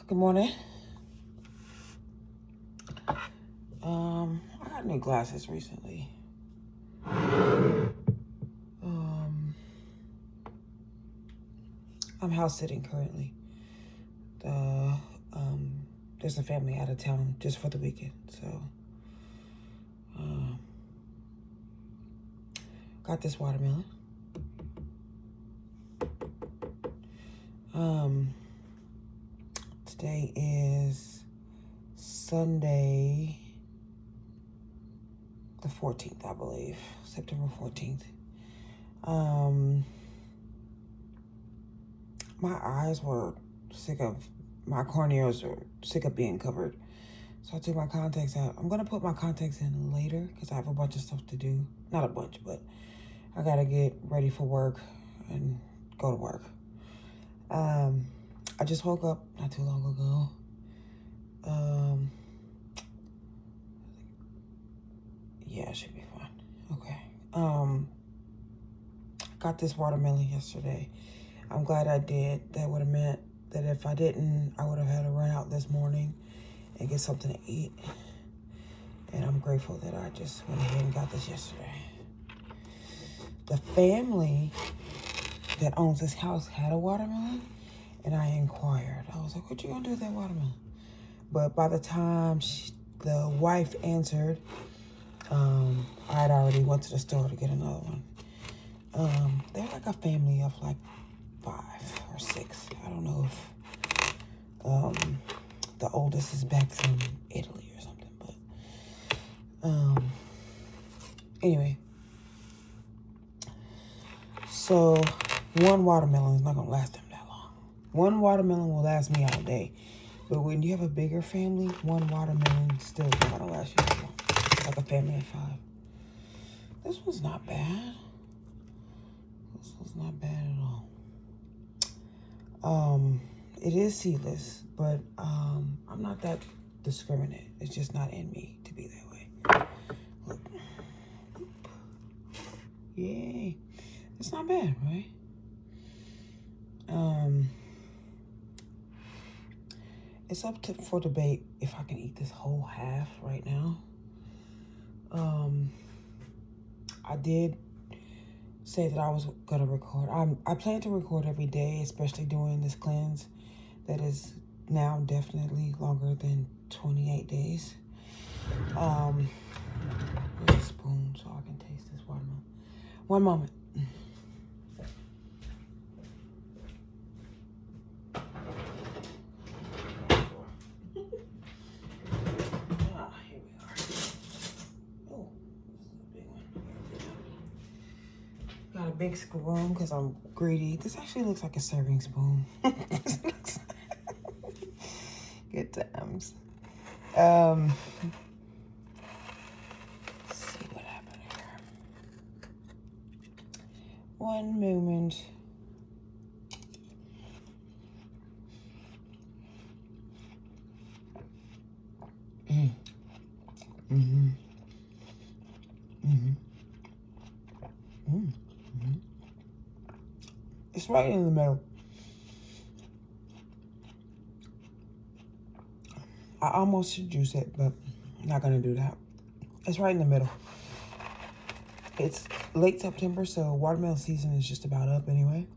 Good morning. I got new glasses recently. I'm house sitting currently. There's a family out of town just for the weekend, so got this watermelon. Today is Sunday, the 14th, I believe, September 14th. My eyes were sick of, my corneas were sick of being covered. So I took my contacts out. I'm gonna put my contacts in later because I have a bunch of stuff to do. Not a bunch, but I gotta get ready for work and go to work. I just woke up not too long ago. Yeah, it should be fine. Okay. Got this watermelon yesterday. I'm glad I did. That would have meant that if I didn't, I would have had to run out this morning and get something to eat. And I'm grateful that I just went ahead and got this yesterday. The family that owns this house had a watermelon, and I inquired. I was like, what you gonna do with that watermelon? But by the time the wife answered, I had already went to the store to get another one. They're like a family of like 5 or 6. I don't know if the oldest is back from Italy or something, but anyway. So one watermelon is not gonna last them that long. One watermelon will last me all day. But when you have a bigger family, one watermelon still not gonna last you that long. Like a family of 5. This one's not bad. This one's not bad at all. It is seedless, but I'm not that discriminate. It's just not in me to be that way. Look. Yay. It's not bad, right? It's up for debate if I can eat this whole half right now. I did say that I was gonna record. I plan to record every day, especially during this cleanse that is now definitely longer than 28 days. Where's a spoon so I can taste this watermelon? One moment. Here we are. Oh, this is a big one. Got a big spoon because I'm greedy. This actually looks like a serving spoon. Good times. Let's see what happened here. One moment. It's right in the middle. I almost should juice it, but I'm not gonna do that. It's right in the middle. It's late September, so watermelon season is just about up anyway.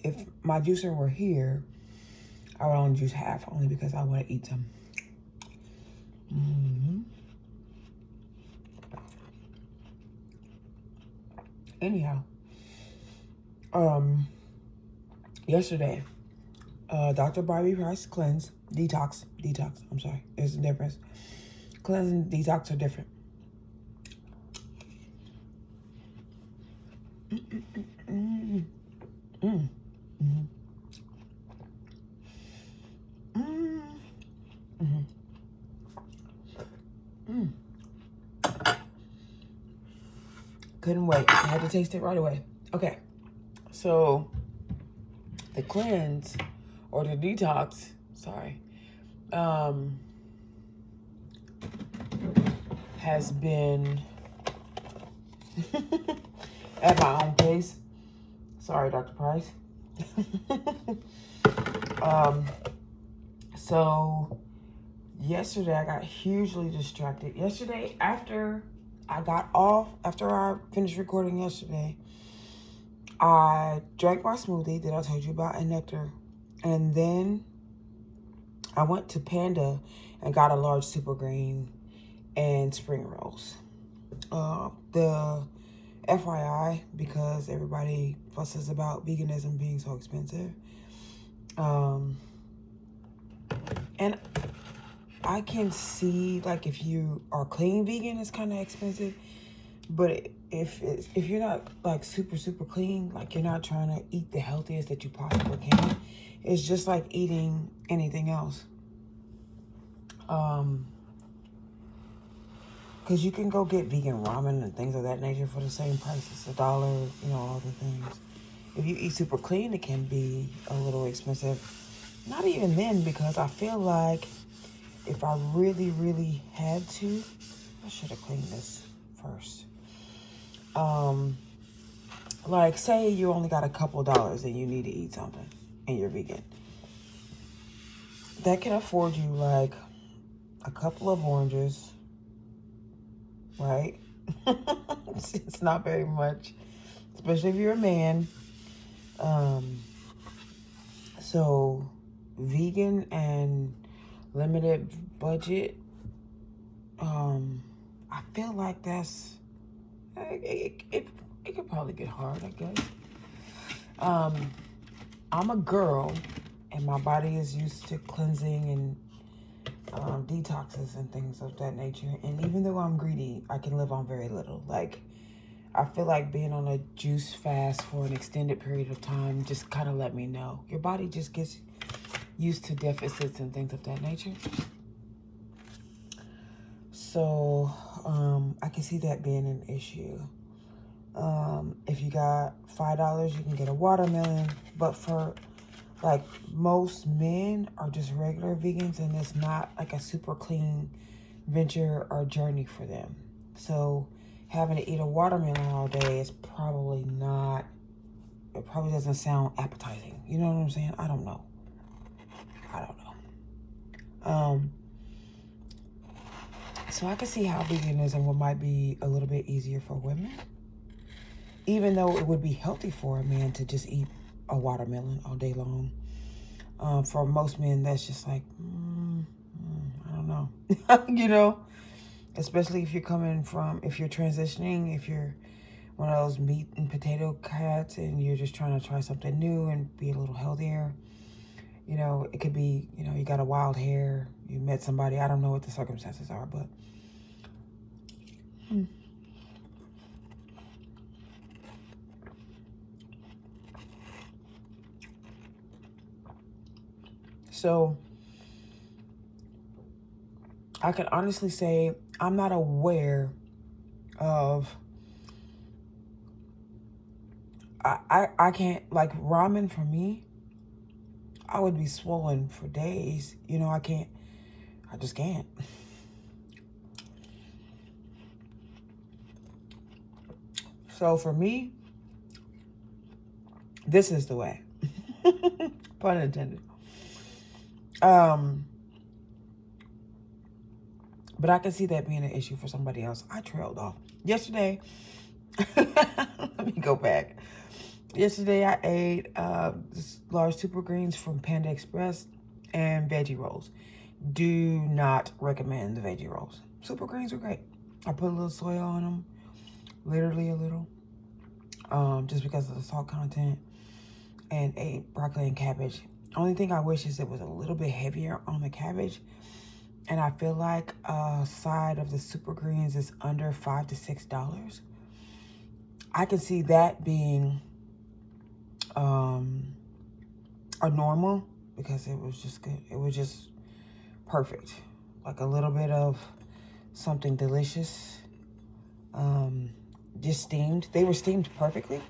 If my juicer were here, I would only juice half, only because I want to eat some. Anyhow, yesterday, Dr. Bobby Price cleanse, detox, I'm sorry, there's a difference. Cleanse and detox are different. Couldn't wait. I had to taste it right away. Okay, so the cleanse or the detox, sorry, has been at my own pace. Sorry, Dr. Price. So yesterday I got hugely distracted. Yesterday, after I finished recording yesterday, I drank my smoothie that I told you about and nectar. And then I went to Panda and got a large super green and spring rolls. The FYI, because everybody fusses about veganism being so expensive. And I can see, like, if you are clean vegan, it's kind of expensive. But if you're not, like, super clean, like, you're not trying to eat the healthiest that you possibly can, it's just like eating anything else. Because you can go get vegan ramen and things of that nature for the same price. It's $1, all the things. If you eat super clean, it can be a little expensive. Not even then, because I feel like if I really had to, I should have cleaned this first. Like, say you only got a couple dollars and you need to eat something and you're vegan. That can afford you, like, a couple of oranges, right? It's not very much, especially if you're a man. So vegan and limited budget, I feel like that's, it could probably get hard, I guess. I'm a girl and my body is used to cleansing and detoxes and things of that nature. And even though I'm greedy, I can live on very little. Like, I feel like being on a juice fast for an extended period of time just kind of let me know. Your body just gets used to deficits and things of that nature. So, I can see that being an issue. If you got $5, you can get a watermelon. But for, like, most men are just regular vegans, and it's not like a super clean venture or journey for them. So having to eat a watermelon all day is probably not, it probably doesn't sound appetizing. You know what I'm saying? I don't know. So I can see how veganism might be a little bit easier for women, even though it would be healthy for a man to just eat a watermelon all day long. For most men, that's just like, I don't know. Especially if you're if you're transitioning, if you're one of those meat and potato cats and you're just trying to try something new and be a little healthier. It could be, you got a wild hair, you met somebody, I don't know what the circumstances are, but so I can honestly say I'm not aware of, I can't, like, ramen for me, I would be swollen for days. I just can't. So for me, this is the way. Pun intended. But I can see that being an issue for somebody else. I trailed off. Yesterday, let me go back. Yesterday, I ate this large super greens from Panda Express and veggie rolls. Do not recommend the veggie rolls. Super greens are great. I put a little soy on them, literally a little, just because of the salt content, and ate broccoli and cabbage. Only thing I wish is it was a little bit heavier on the cabbage. And I feel like a side of the super greens is under $5 to $6. I can see that being a normal, because it was just good. It was just perfect. Like a little bit of something delicious. Just steamed. They were steamed perfectly.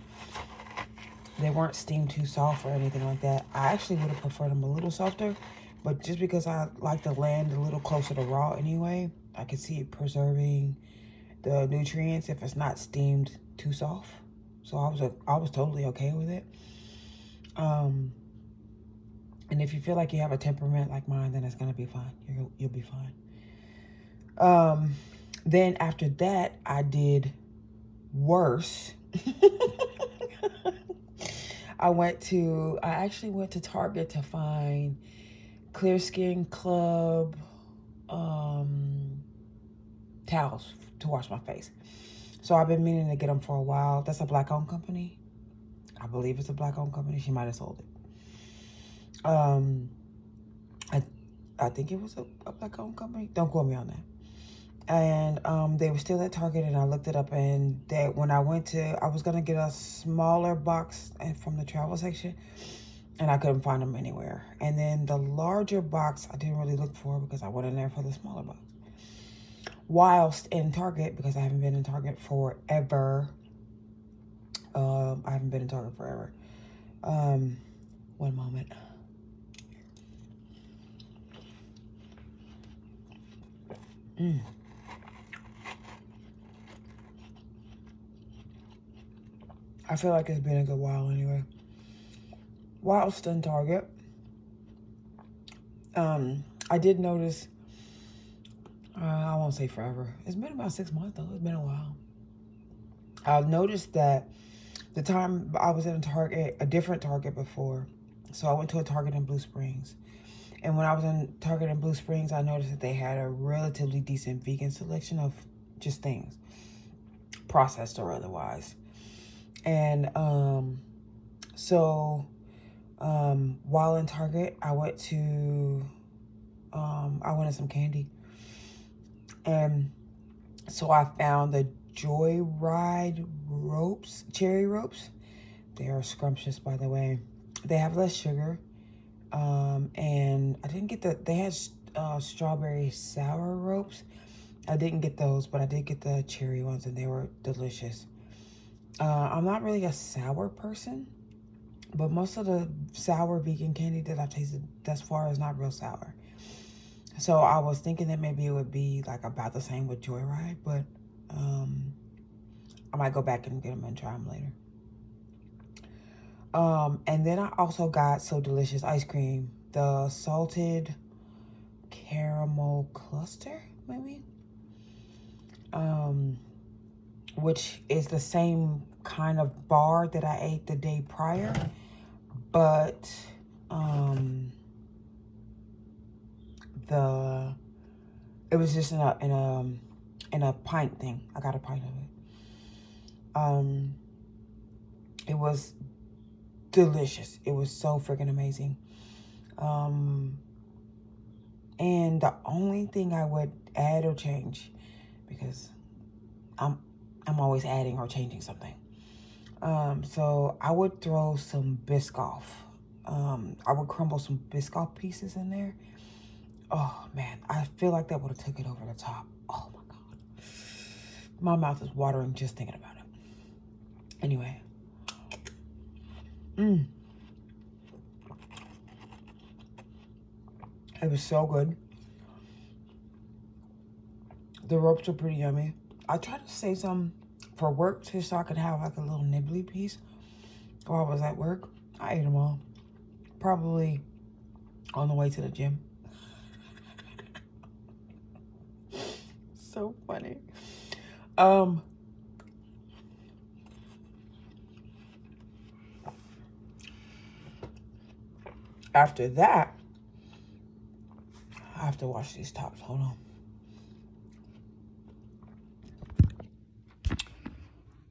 They weren't steamed too soft or anything like that. I actually would have preferred them a little softer, but just because I like to land a little closer to raw anyway, I could see it preserving the nutrients if it's not steamed too soft. So I was totally okay with it. And if you feel like you have a temperament like mine, then it's gonna be fine. You'll be fine. Then after that, I did worse. I actually went to Target to find Clear Skin Club towels to wash my face. So I've been meaning to get them for a while. That's a black-owned company. I believe it's a black-owned company. She might have sold it. I think it was a black-owned company. Don't quote me on that. And they were still at Target, and I looked it up, and when I was gonna get a smaller box from the travel section, and I couldn't find them anywhere. And then the larger box I didn't really look for because I went in there for the smaller box. Whilst in Target, because I haven't been in Target forever. I haven't been in Target forever. One moment. I feel like it's been a good while anyway. Whilst in Target, I did notice, I won't say forever. It's been about 6 months though. It's been a while. I've noticed that the time I was in a different Target before. So I went to a Target in Blue Springs. And when I was in Target in Blue Springs, I noticed that they had a relatively decent vegan selection of just things, processed or otherwise. And while in Target, I went to some candy. And so I found the Joyride ropes, cherry ropes. They are scrumptious, by the way. They have less sugar. And I didn't get they had strawberry sour ropes. I didn't get those, but I did get the cherry ones, and they were delicious. I'm not really a sour person, but most of the sour vegan candy that I've tasted thus far is not real sour. So I was thinking that maybe it would be like about the same with Joyride, but I might go back and get them and try them later. And then I also got So Delicious ice cream, the salted caramel cluster, maybe, which is the same kind of bar that I ate the day prior, but it was just in a pint thing. I got a pint of it. It was delicious. It was so freaking amazing. And the only thing I would add or change, because I'm always adding or changing something. So I would throw some Biscoff. I would crumble some Biscoff pieces in there. Oh man, I feel like that would have took it over the top. Oh my God. My mouth is watering just thinking about it. Anyway. It was so good. The ropes were pretty yummy. I tried to save some for work just so I could have like a little nibbly piece while I was at work. I ate them all. Probably on the way to the gym. So funny. After that, I have to wash these tops. Hold on.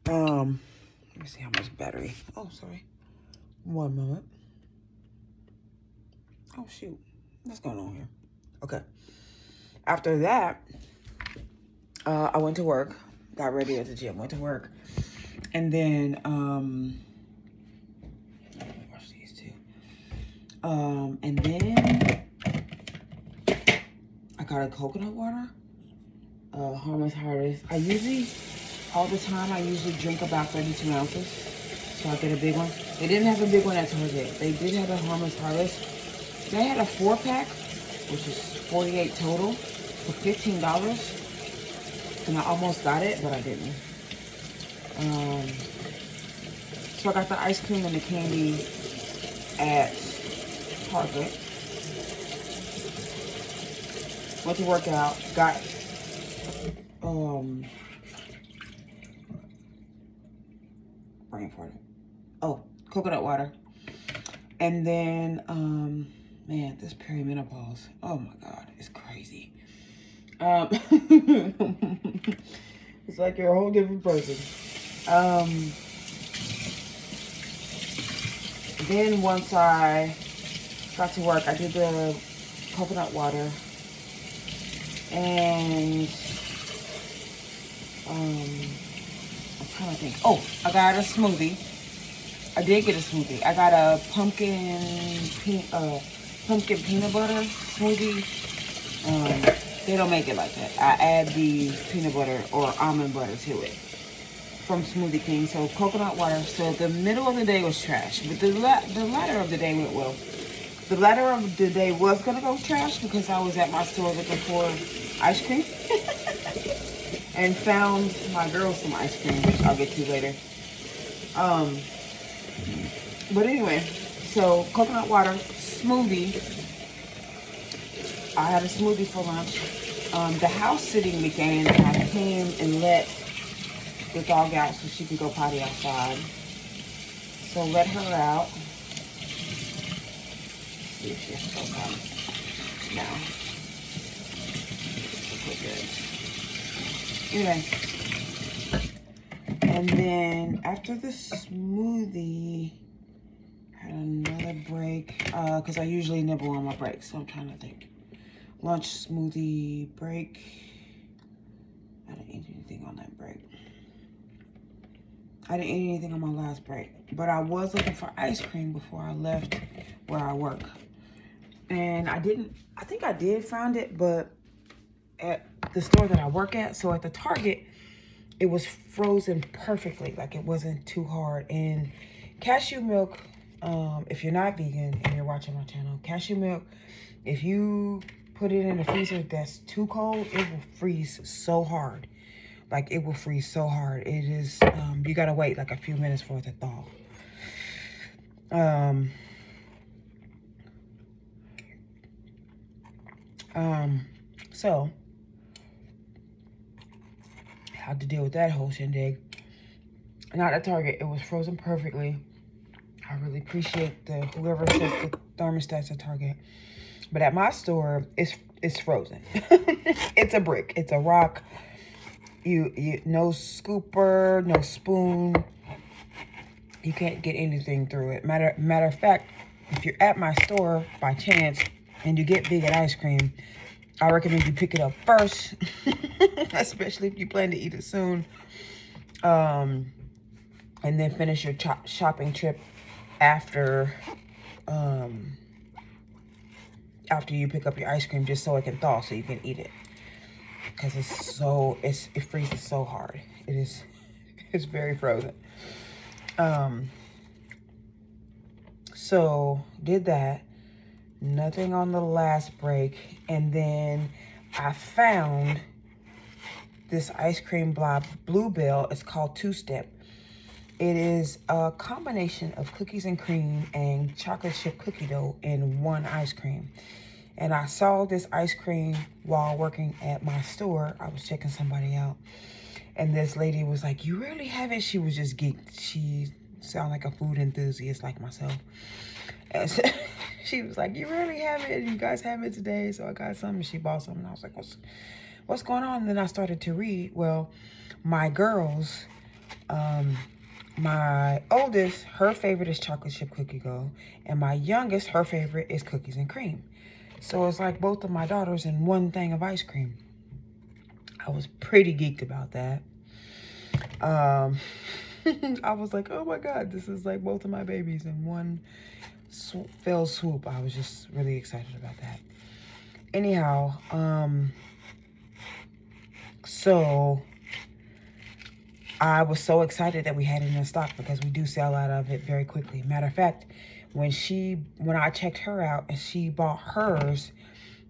Let me see how much battery. Oh, sorry. One moment. Oh, shoot. What's going on here? Okay. After that, I went to work. Got ready at the gym. Went to work. And then, let me wash these two. And then I got a coconut water. Harmless Harvest. All the time, I usually drink about 32 ounces. So I get a big one. They didn't have a big one at Target. They did have a Harmless Harvest. They had a 4-pack, which is 48 total, for $15. And I almost got it, but I didn't. So I got the ice cream and the candy at Target. Went to work out. Got brain farted. Oh, coconut water. And then man, this perimenopause. Oh my God, it's crazy. It's like you're a whole different person. Then once I got to work, I did the coconut water, and I'm trying to think. Oh, I got a smoothie. I did get a smoothie. I got a pumpkin peanut butter smoothie. They don't make it like that. I add the peanut butter or almond butter to it from Smoothie King. So coconut water. So the middle of the day was trash, but the latter of the day went well. The latter of the day was gonna go trash because I was at my store looking for ice cream and found my girls some ice cream, which I'll get to later. But anyway, so coconut water, smoothie. I had a smoothie for lunch. The house sitting weekend, I came and let the dog out so she could go potty outside. So let her out. Let's see if she has to go potty now. Okay, good. Anyway, and then after the smoothie, I had another break because I usually nibble on my breaks, so I'm trying to think. Lunch, smoothie, break. I didn't eat anything on that break. I didn't eat anything on my last break, but I was looking for ice cream before I left where I work. And I think I did find it, but at the store that I work at, so at the Target, it was frozen perfectly, like it wasn't too hard. And cashew milk, if you're not vegan and you're watching my channel, cashew milk, if you put it in the freezer that's too cold, it will freeze so hard. Like it will freeze so hard. It is, you gotta wait like a few minutes for it to thaw. So I had to deal with that whole shindig. Not at Target, it was frozen perfectly. I really appreciate whoever sets the thermostats at Target. But at my store, it's frozen. It's a brick. It's a rock. You no scooper, no spoon. You can't get anything through it. Matter of fact, if you're at my store by chance and you get vegan ice cream, I recommend you pick it up first, especially if you plan to eat it soon. And then finish your shopping trip after you pick up your ice cream, just so it can thaw so you can eat it. Because it freezes so hard. It's very frozen. So did that. Nothing on the last break. And then I found this ice cream Bluebell. It's called Two-Step. It is a combination of cookies and cream and chocolate chip cookie dough in one ice cream. And I saw this ice cream while working at my store. I was checking somebody out. And this lady was like, "You really have it?" She was just geeked. She sounded like a food enthusiast like myself. And so, she was like, "You really have it? You guys have it today?" So I got some and she bought some. And I was like, what's going on? And then I started to read. Well, my girls, my oldest, her favorite is chocolate chip cookie dough. And my youngest, her favorite is cookies and cream. So it's like both of my daughters in one thing of ice cream. I was pretty geeked about that. I was like, oh my God, this is like both of my babies in one fell swoop. I was just really excited about that. Anyhow, so I was so excited that we had it in stock because we do sell out of it very quickly. Matter of fact, when I checked her out and she bought hers,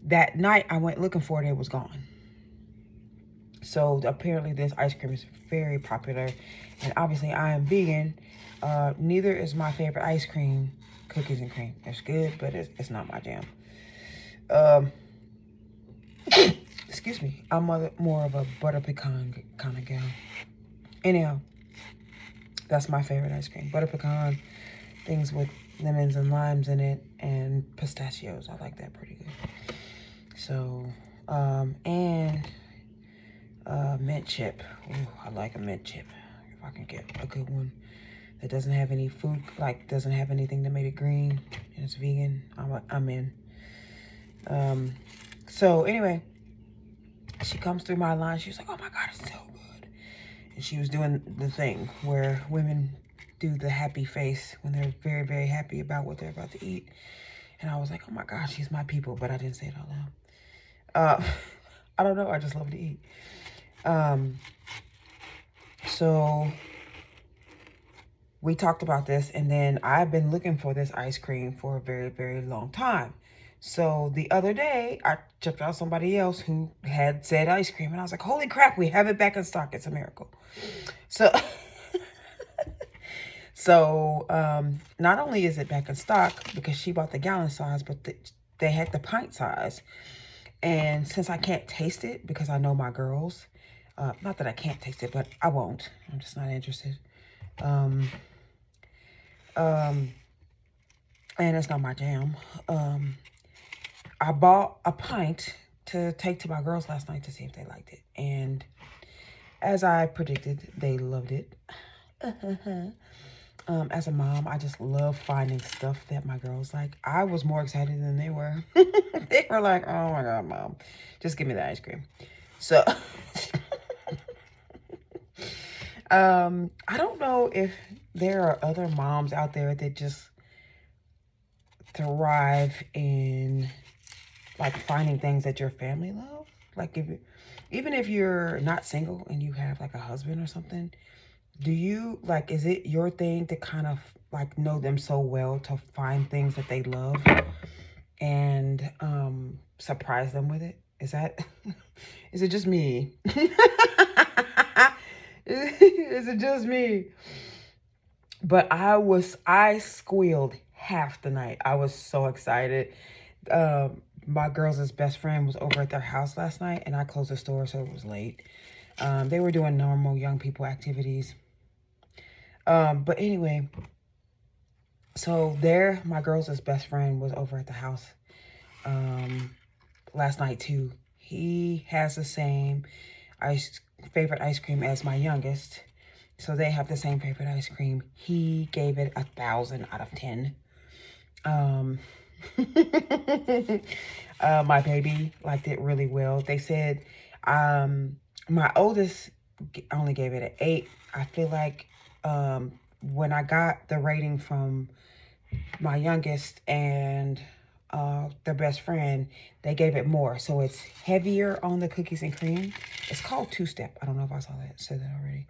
that night I went looking for it, it was gone. So apparently this ice cream is very popular. And obviously I am vegan. Neither is my favorite ice cream, cookies and cream. It's good, but it's not my jam. Excuse me. I'm more of a butter pecan kind of gal. Anyhow, that's my favorite ice cream. Butter pecan, things with lemons and limes in it, and pistachios. I like that pretty good. So, and mint chip. Ooh, I like a mint chip. If I can get a good one that doesn't have any food, like doesn't have anything that made it green, and it's vegan, I'm in. So anyway, she comes through my line. She was like, "Oh my God, it's so good." And she was doing the thing where women do the happy face when they're very, very happy about what they're about to eat. And I was like, "Oh my God, she's my people," but I didn't say it out loud. I don't know. I just love to eat. So we talked about this, and then I've been looking for this ice cream for a very, very long time. So the other day, I checked out somebody else who had said ice cream, and I was like, holy crap, we have it back in stock. It's a miracle. So, not only is it back in stock because she bought the gallon size, but they had the pint size. And since I can't taste it because I know my girls, not that I can't taste it, but I won't. I'm just not interested. And it's not my jam. I bought a pint to take to my girls last night to see if they liked it. And as I predicted, they loved it. As a mom, I just love finding stuff that my girls like. I was more excited than they were. They were like, "Oh my God, Mom, just give me the ice cream." So, I don't know if there are other moms out there that just thrive in like finding things that your family love. Like even if you're not single and you have like a husband or something, do you like, is it your thing to kind of like know them so well to find things that they love and surprise them with it? Is that, is it just me? Is it just me? But I squealed half the night. I was so excited. My girls' best friend was over at their house last night, and I closed the store, so it was late. They were doing normal young people activities. But anyway, so my girls' best friend was over at the house last night too. He has the same favorite ice cream as my youngest. So they have the same favorite ice cream. He gave it 1,000 out of 10. My baby liked it really well. They said my oldest only gave it an 8. I feel like when I got the rating from my youngest and their best friend, they gave it more. So it's heavier on the cookies and cream. It's called 2-step. I don't know if I said that already.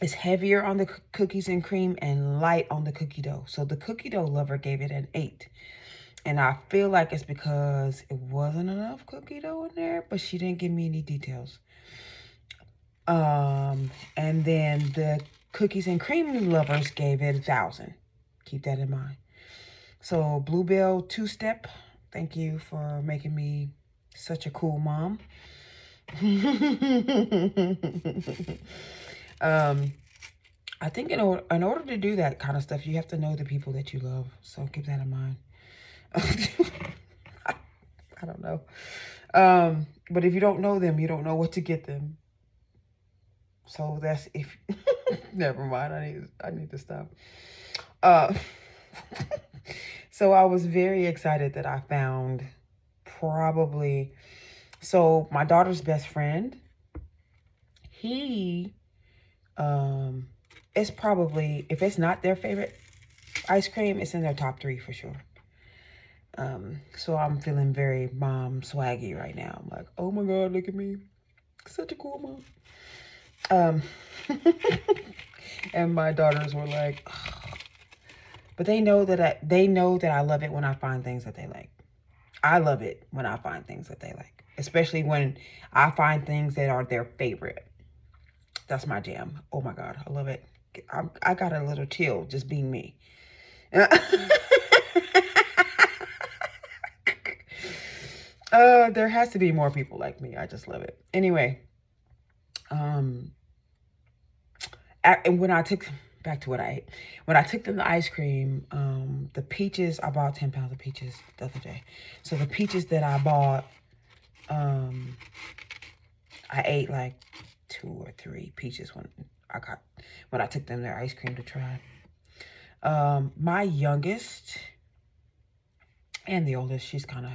It's heavier on the cookies and cream and light on the cookie dough. So the cookie dough lover gave it an 8. And I feel like it's because it wasn't enough cookie dough in there, but she didn't give me any details. And then the cookies and cream lovers gave it 1,000. Keep that in mind. So Bluebell 2-step, thank you for making me such a cool mom. I think in order to do that kind of stuff, you have to know the people that you love. So keep that in mind. I don't know. But if you don't know them, you don't know what to get them. So that's if never mind. I need to stop. So I was very excited that I found so my daughter's best friend, he it's probably, if it's not their favorite ice cream, it's in their top 3 for sure. So I'm feeling very mom swaggy right now. I'm like, oh my God, look at me. Such a cool mom. And my daughters were like, ugh. But they know that I love it when I find things that they like. I love it when I find things that they like, especially when I find things that are their favorite. That's my jam. Oh my God, I love it. I got a little chill just being me. There has to be more people like me. I just love it. Anyway, and when I took, back to what I ate, when I took them the ice cream, the peaches, I bought 10 pounds of peaches the other day. So the peaches that I bought, I ate like 2 or 3 peaches when I took them their ice cream to try. My youngest and the oldest, she's kind of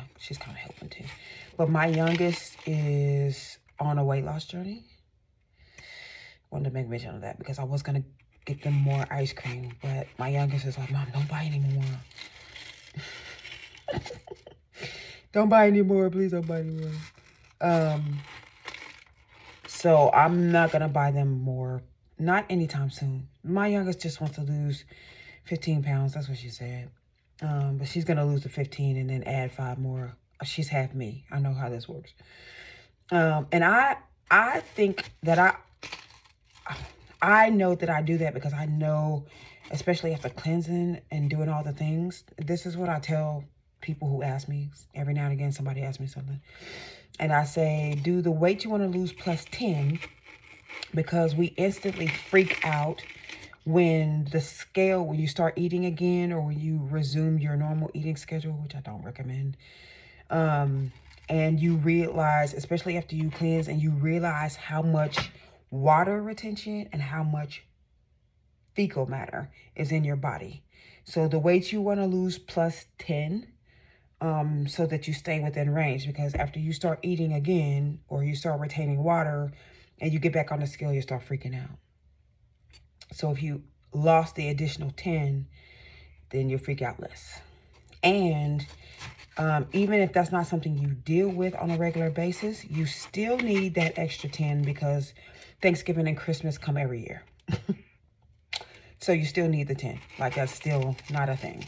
helping too. But my youngest is on a weight loss journey. Wanted to make mention of that because I was gonna get them more ice cream, but my youngest is like, Mom, don't buy any more. Don't buy any more, please don't buy any more. So I'm not gonna buy them more, not anytime soon. My youngest just wants to lose 15 pounds, that's what she said. But she's gonna lose the 15 and then add 5 more. She's half me. I know how this works. And I think that I know that I do that because I know, especially after cleansing and doing all the things, this is what I tell people who ask me. Every now and again, somebody asks me something. And I say, do the weight you want to lose plus 10, because we instantly freak out when the scale, when you start eating again or when you resume your normal eating schedule, which I don't recommend. And you realize, especially after you cleanse, and you realize how much water retention and how much fecal matter is in your body. So the weight you want to lose plus 10, so that you stay within range, because after you start eating again or you start retaining water and you get back on the scale, you start freaking out. So if you lost the additional 10, then you'll freak out less. And even if that's not something you deal with on a regular basis, you still need that extra 10 because Thanksgiving and Christmas come every year. So you still need the 10. Like, that's still not a thing.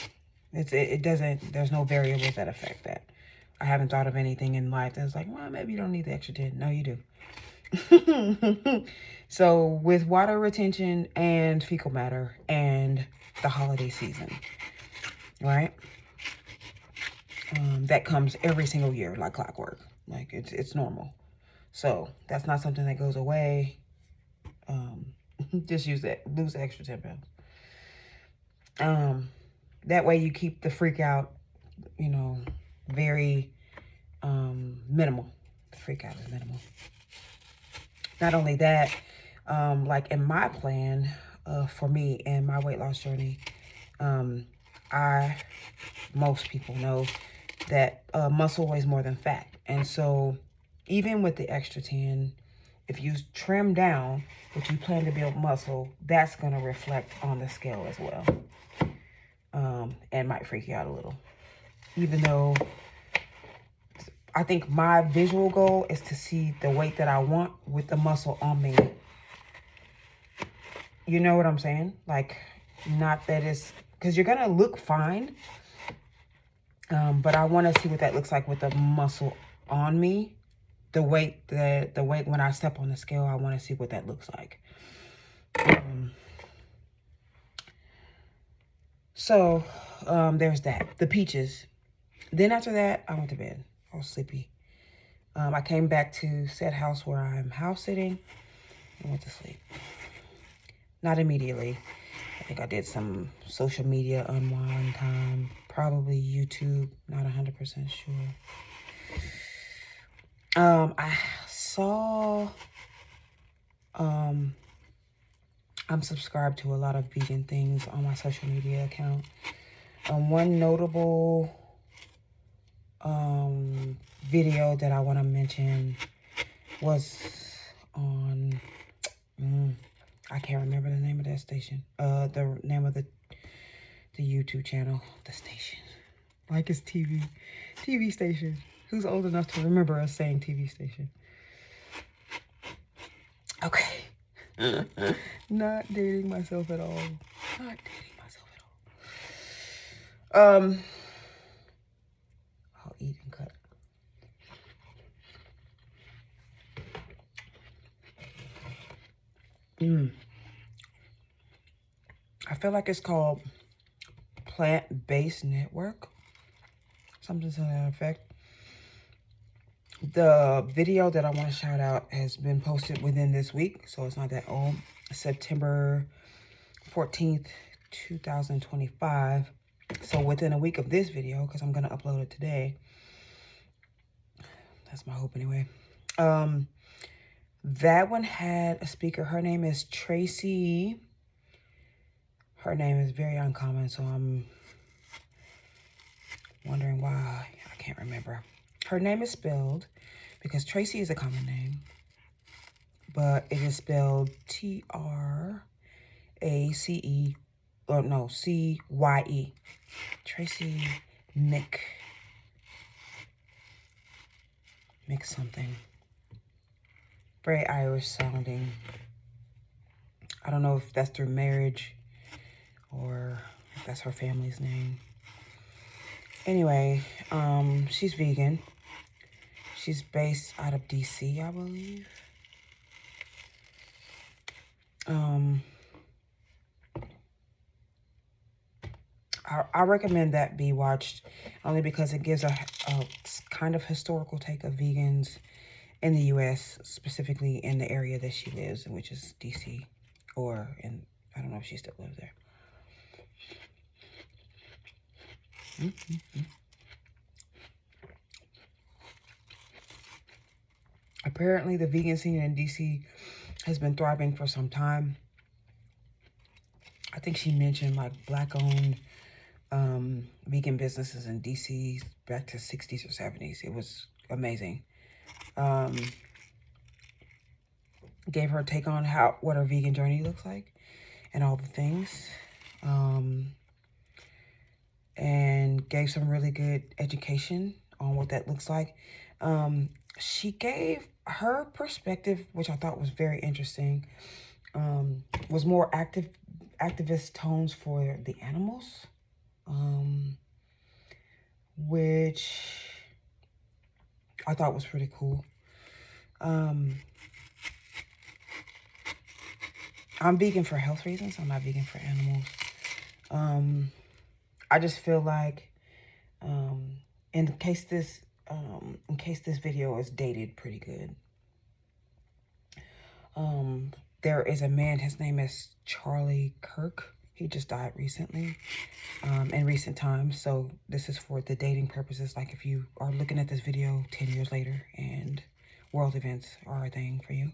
It doesn't, there's no variables that affect that. I haven't thought of anything in life that's like, well, maybe you don't need the extra 10. No, you do. So with water retention and fecal matter and the holiday season, right? That comes every single year like clockwork. Like, it's normal. So that's not something that goes away. Just lose the extra 10 pounds. That way you keep the freak out, very minimal. The freak out is minimal. Not only that, like in my plan, for me and my weight loss journey, most people know that muscle weighs more than fat. And so even with the extra 10, if you trim down, but you plan to build muscle, that's going to reflect on the scale as well. And might freak you out a little. Even though I think my visual goal is to see the weight that I want with the muscle on me. You know what I'm saying? Like, not that it's, because you're going to look fine. But I want to see what that looks like with the muscle on me. The weight when I step on the scale, I want to see what that looks like. So there's that. The peaches. Then after that, I went to bed. I was sleepy. I came back to said house where I'm house sitting and went to sleep. Not immediately. I think I did some social media unwind time. Probably YouTube. Not 100% sure. I saw, I'm subscribed to a lot of vegan things on my social media account. One notable video that I want to mention was on, I can't remember the name of that station. The name of the YouTube channel, the station. Like it's TV station. Who's old enough to remember us saying TV station? Okay. Not dating myself at all. Not dating myself at all. I'll eat and I feel like it's called Plant-Based Network. Something to that effect. The video that I want to shout out has been posted within this week, so it's not that old. September 14th, 2025. So within a week of this video, because I'm going to upload it today. That's my hope anyway. That one had a speaker. Her name is Tracy. Her name is very uncommon, so I'm wondering why I can't remember. Her name is spelled, because Tracy is a common name, but it is spelled T-R-A-C-E, or no, C-Y-E. Tracy Mick something. Very Irish sounding. I don't know if that's through marriage or if that's her family's name. Anyway, she's vegan. She's based out of DC, I believe. I recommend that be watched only because it gives a kind of historical take of vegans in the U.S., specifically in the area that she lives in, which is DC, or in, I don't know if she still lives there. Apparently, the vegan scene in DC has been thriving for some time. I think she mentioned like Black-owned vegan businesses in DC back to 60s or 70s. It was amazing. Gave her a take on what her vegan journey looks like and all the things. And gave some really good education on what that looks like. She gave her perspective, which I thought was very interesting, was more activist tones for the animals, which I thought was pretty cool. I'm vegan for health reasons. I'm not vegan for animals. I just feel like, in case this video is dated pretty good, there is a man, his name is Charlie Kirk. He just died recently, in recent times. So this is for the dating purposes. Like if you are looking at this video 10 years later and world events are a thing for you.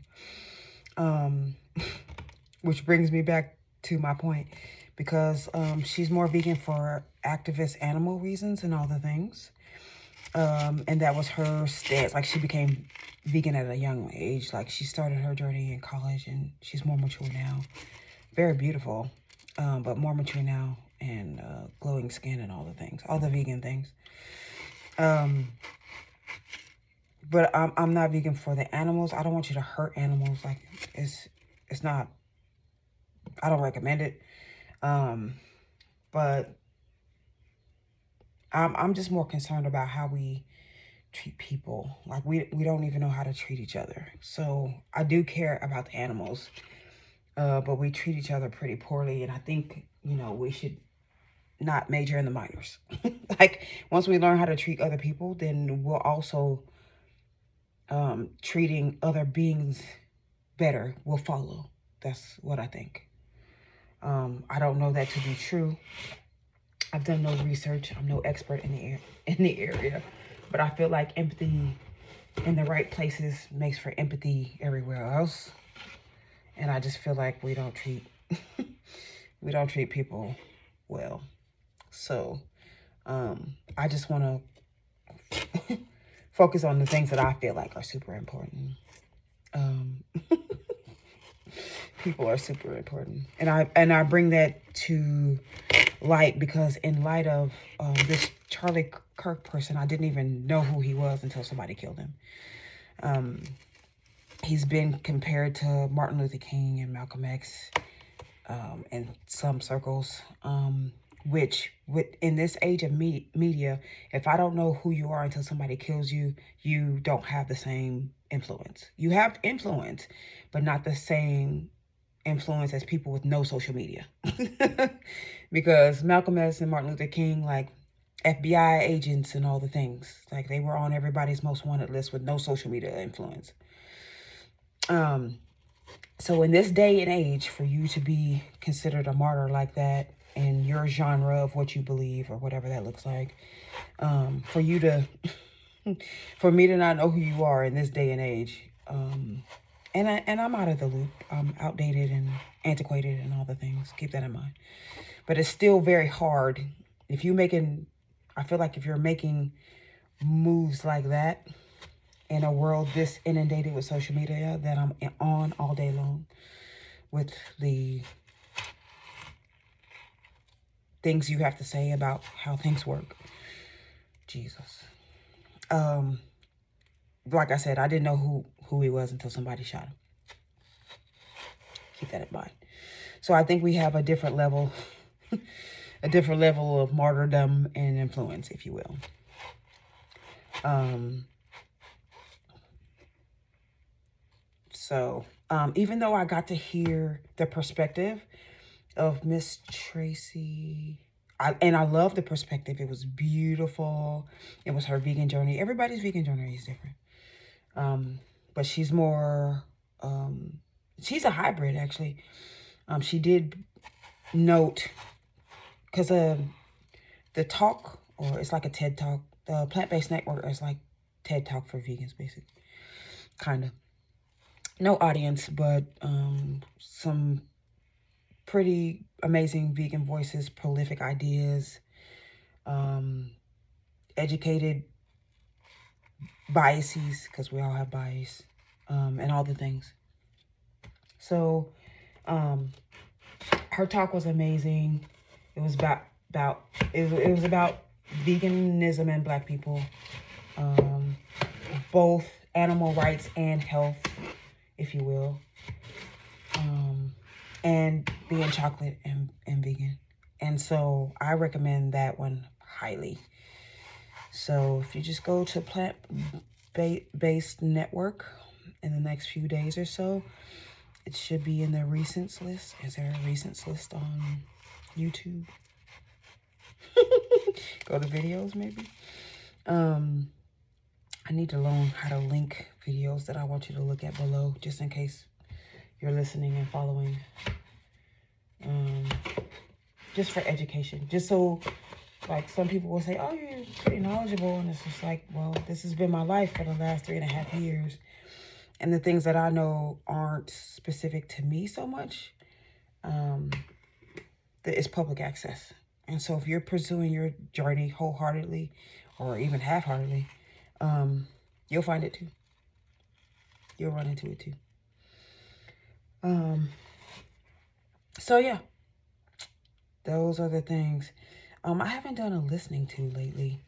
Which brings me back to my point, because she's more vegan for activist animal reasons and all the things. And that was her stance. Like she became vegan at a young age. Like she started her journey in college and she's more mature now. Very beautiful, but more mature now, and glowing skin and all the things, all the vegan things. But I'm not vegan for the animals. I don't want you to hurt animals. Like it's not, I don't recommend it. But I'm just more concerned about how we treat people. Like we don't even know how to treat each other. So I do care about the animals, but we treat each other pretty poorly. And I think, you know, we should not major in the minors. Like once we learn how to treat other people, then we'll also, treating other beings better will follow. That's what I think. I don't know that to be true. I've done no research. I'm no expert in the area, but I feel like empathy in the right places makes for empathy everywhere else. And I just feel like we don't treat people well. So I just want to focus on the things that I feel like are super important. People are super important, and I bring that to light because in light of this Charlie Kirk person, I didn't even know who he was until somebody killed him. He's been compared to Martin Luther King and Malcolm X in some circles, which in this age of media, if I don't know who you are until somebody kills you, you don't have the same influence. You have influence, but not the same influence as people with no social media. Because Malcolm X and Martin Luther King, like FBI agents and all the things, like they were on everybody's most wanted list with no social media influence. So in this day and age, for you to be considered a martyr like that in your genre of what you believe or whatever that looks like, for you to, for me to not know who you are in this day and age, and I'm out of the loop. I'm outdated and antiquated and all the things. Keep that in mind. But it's still very hard. If you're making, I feel like if you're making moves like that in a world this inundated with social media that I'm on all day long, with the things you have to say about how things work. Jesus. Like I said, I didn't know who he was until somebody shot him. Keep that in mind. So I think we have a different level, a different level of martyrdom and influence, if you will. So even though I got to hear the perspective of Miss Tracy, and I love the perspective. It was beautiful. It was her vegan journey. Everybody's vegan journey is different. But she's more, she's a hybrid, actually. She did note, because the talk, or it's like a TED Talk, the plant-based network is like TED Talk for vegans, basically. Kind of. No audience, but some pretty amazing vegan voices, prolific ideas, educated biases, because we all have bias, and all the things. So her talk was amazing. It was about it was about veganism and Black people, both animal rights and health, if you will, and being chocolate and vegan. And so I recommend that one highly. So if you just go to plant-based network in the next few days or so, it should be in the recents list. Is there a recents list on YouTube? Go to videos, maybe. I need to learn how to link videos that I want you to look at below, just in case you're listening and following. Just for education. Just so, like, some people will say, oh, you're pretty knowledgeable. And it's just like, well, this has been my life for the last 3.5 years. And the things that I know aren't specific to me so much. It's public access. And so if you're pursuing your journey wholeheartedly or even half-heartedly, you'll find it too. You'll run into it too. So yeah, those are the things. I haven't done a listening to lately.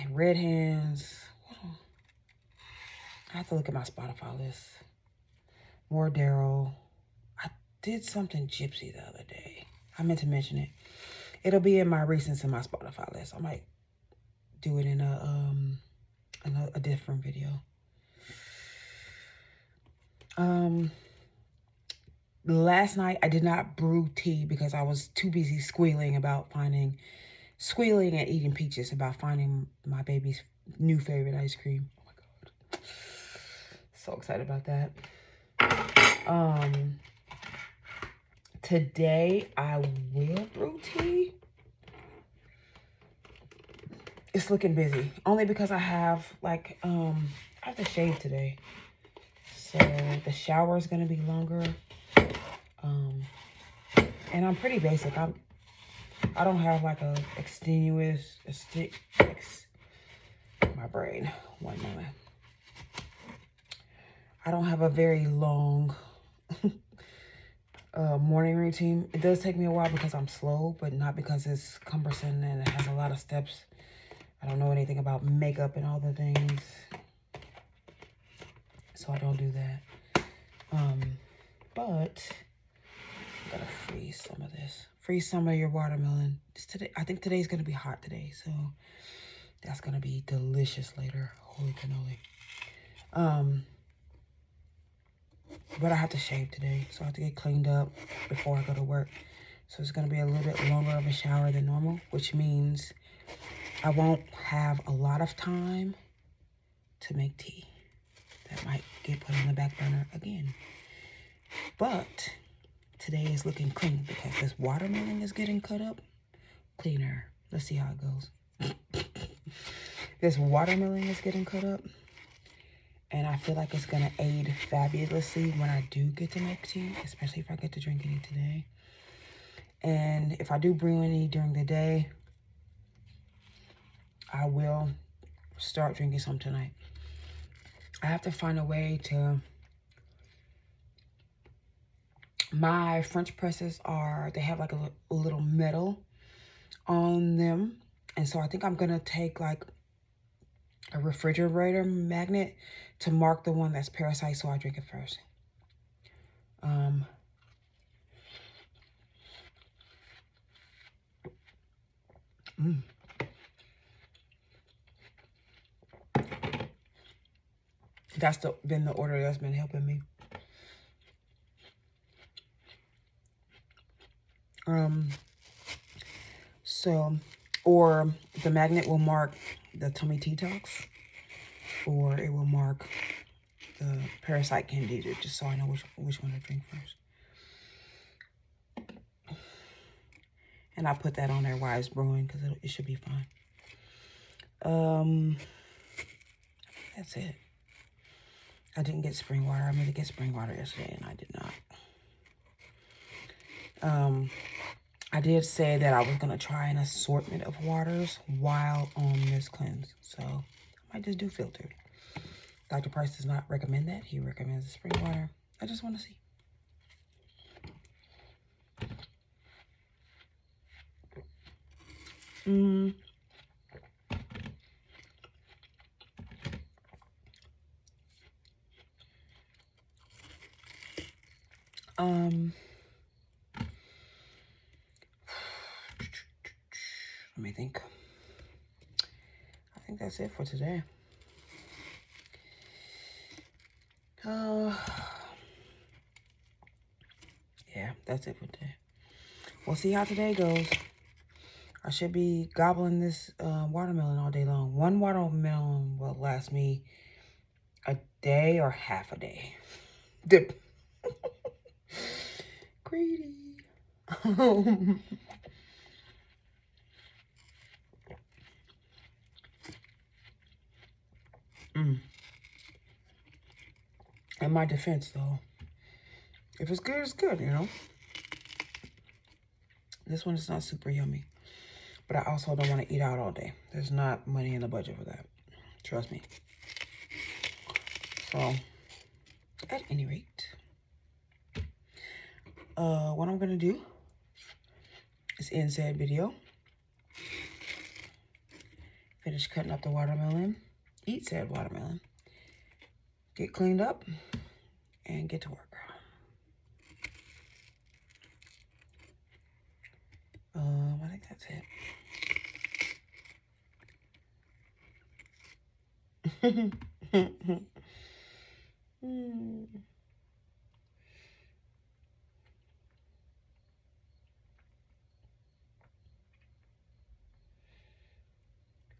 Red Hands. I have to look at my Spotify list. More Daryl. I did something gypsy the other day. I meant to mention it. It'll be in my recents in my Spotify list. I might do it in a different video. Last night I did not brew tea because I was too busy squealing and eating peaches about finding my baby's new favorite ice cream. Oh my God. So excited about that. Today I will brew tea. It's looking busy, only because I have like, I have to shave today. So the shower is going to be longer. And I'm pretty basic. I don't have like a extenuous, my brain, one moment. I don't have a very long morning routine. It does take me a while because I'm slow, but not because it's cumbersome and it has a lot of steps. I don't know anything about makeup and all the things, so I don't do that. But I gotta freeze some of this. Freeze some of your watermelon. Today, I think today's gonna be hot today, so that's gonna be delicious later. Holy cannoli. But I have to shave today, so I have to get cleaned up before I go to work. So it's going to be a little bit longer of a shower than normal, which means I won't have a lot of time to make tea. That might get put on the back burner again. But today is looking clean because this watermelon is getting cut up cleaner. Let's see how it goes. This watermelon is getting cut up. And I feel like it's going to aid fabulously when I do get to make tea, especially if I get to drink any today. And if I do brew any during the day, I will start drinking some tonight. I have to find a way to... My French presses they have like a little metal on them. And so I think I'm going to take like a refrigerator magnet to mark the one that's parasite so I drink it first. That's been the order that's been helping me. Or the magnet will mark the tummy detox, or it will mark the parasite candida, just so I know which one to drink first. And I put that on there while it's brewing because it should be fine. That's it. I didn't get spring water. I meant to get spring water yesterday, and I did not. I did say that I was going to try an assortment of waters while on this cleanse. So I might just do filtered. Dr. Price does not recommend that. He recommends the spring water. I just want to see. Let me think. I think that's it for today. Yeah, that's it for today. We'll see how today goes. I should be gobbling this watermelon all day long. One watermelon will last me a day or half a day. Greedy. In my defense, though, if it's good, it's good, you know. This one is not super yummy. But I also don't want to eat out all day. There's not money in the budget for that. Trust me. So, at any rate, what I'm going to do is end said video. Finish cutting up the watermelon. Eat said watermelon. Get cleaned up. And get to work. I think that's it.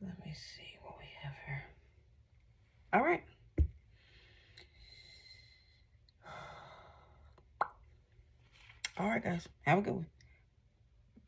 Let me see what we have here. All right. All right, guys. Have a good one.